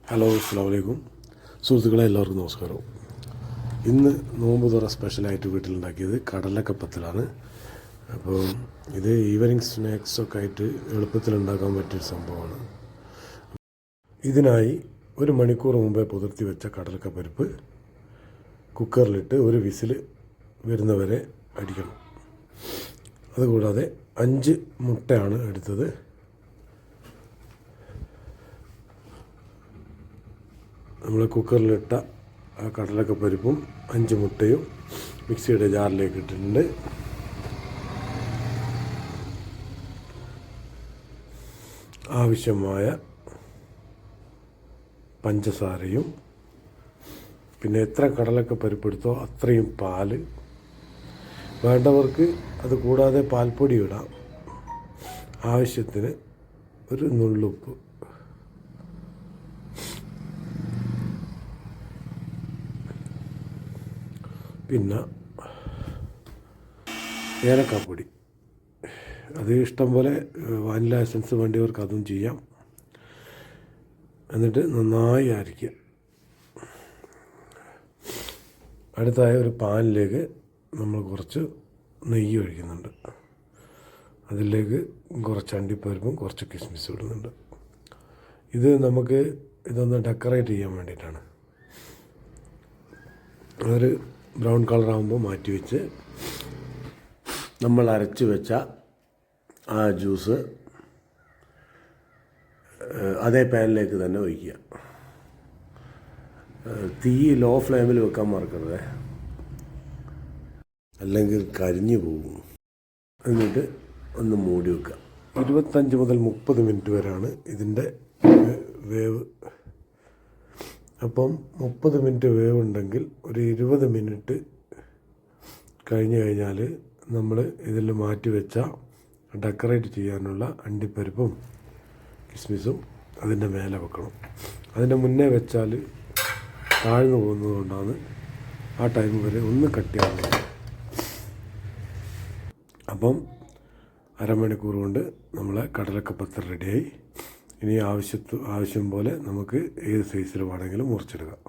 Hello, അസ്സലാമു അലൈക്കും. സുഹൃത്തുക്കളെ, എല്ലാവർക്കും നമസ്കാരം. ഇന്ന് നോമ്പ് തുറ സ്പെഷ്യലായിട്ട് വീട്ടിലുണ്ടാക്കിയത് കടലക്കപ്പത്തിലാണ്. അപ്പോൾ ഇത് ഈവനിങ് സ്നാക്സൊക്കെ ആയിട്ട് എളുപ്പത്തിലുണ്ടാക്കാൻ പറ്റിയൊരു സംഭവമാണ്. ഇതിനായി 1 മണിക്കൂർ മുമ്പേ പുതിർത്തി വെച്ച കടലക്കപ്പരിപ്പ് കുക്കറിലിട്ട് ഒരു വിസിൽ വരുന്നവരെ അടിക്കണം. അതുകൂടാതെ 5 മുട്ടയാണ് എടുത്തത്. നമ്മൾ കുക്കറിലിട്ട ആ കടലക്കപ്പരിപ്പും 5 മുട്ടയും മിക്സിയുടെ ജാറിലേക്ക് ഇട്ടിട്ടുണ്ട്. ആവശ്യമായ പഞ്ചസാരയും പിന്നെ എത്ര കടലക്കപ്പരിപ്പ് എടുത്തോ അത്രയും പാല്, വേണ്ടവർക്ക് അത് കൂടാതെ പാൽപ്പൊടി ഇടാം. ആവശ്യത്തിന് ഒരു നുള്ളുപ്പ്, പിന്നെ ഏലക്കാപ്പൊടി. അത് ഇഷ്ടം പോലെ വാനില എസൻസ് വേണ്ടിയവർക്ക് അതും ചെയ്യാം. എന്നിട്ട് നന്നായി അരയ്ക്കുക. അടുത്തായ ഒരു പാനിലേക്ക് നമ്മൾ കുറച്ച് നെയ്യ് ഒഴിക്കുന്നുണ്ട്. അതിലേക്ക് കുറച്ച് അണ്ടിപ്പരിപ്പും കുറച്ച് കിസ്മിസും ഇടുന്നുണ്ട്. ഇത് നമുക്ക് ഇതൊന്ന് ഡെക്കറേറ്റ് ചെയ്യാൻ വേണ്ടിയിട്ടാണ്. ഒരു ബ്രൗൺ കളറാകുമ്പോൾ മാറ്റി വെച്ച് നമ്മൾ അരച്ച് വെച്ച ആ ജ്യൂസ് അതേ പാനിലേക്ക് തന്നെ ഒഴിക്കുക. തീ ലോ ഫ്ലെയിമിൽ വെക്കാൻ മറക്കരുത്, അല്ലെങ്കിൽ കരിഞ്ഞു പോകും. എന്നിട്ട് ഒന്ന് മൂടി വെക്കുക. 25 മുതൽ 30 മിനിറ്റ് വരെയാണ് ഇതിൻ്റെ വേവ്. അപ്പം 30 മിനിറ്റ് വേവ് ഉണ്ടെങ്കിൽ ഒരു 20 മിനിറ്റ് കഴിഞ്ഞ് കഴിഞ്ഞാൽ നമ്മൾ ഇതിൽ മാറ്റി വെച്ച ഡെക്കറേറ്റ് ചെയ്യാനുള്ള അണ്ടിപ്പരിപ്പും കിസ്മിസും അതിൻ്റെ മേലെ വെക്കണം. അതിൻ്റെ മുന്നേ വെച്ചാൽ താഴ്ന്നു പോകുന്നതുകൊണ്ടാണ് ആ ടൈം വരെ ഒന്ന് കട്ടിയാകുന്നത്. അപ്പം അരമണിക്കൂർ കൊണ്ട് നമ്മളെ കടലക്കപ്പത്ത് റെഡിയായി. ഇനി ആവശ്യം പോലെ നമുക്ക് ഏത് സൈസിൽ വേണമെങ്കിലും മുറിച്ചെടുക്കാം.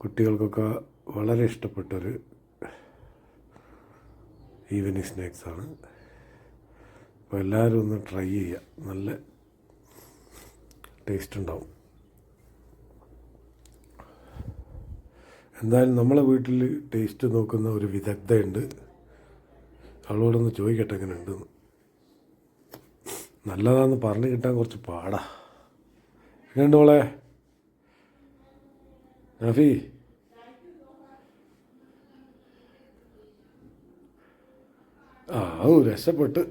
കുട്ടികൾക്കൊക്കെ വളരെ ഇഷ്ടപ്പെട്ടൊരു ഈവനിങ് സ്നാക്സാണ്. അപ്പോൾ എല്ലാവരും ഒന്ന് ട്രൈ ചെയ്യുക. നല്ല ടേസ്റ്റ് ഉണ്ടാവും. എന്തായാലും നമ്മളെ വീട്ടിൽ ടേസ്റ്റ് നോക്കുന്ന ഒരു വിദഗ്ധയുണ്ട്. അവളോടൊന്ന് ചോദിക്കട്ടെ എങ്ങനെ ഉണ്ടെന്ന്. നല്ലതാണെന്ന് പറഞ്ഞു കിട്ടാൻ കുറച്ച് പാടാ. എങ്ങനെയുണ്ട് മോളെ നഫി? രക്ഷപ്പെട്ട്.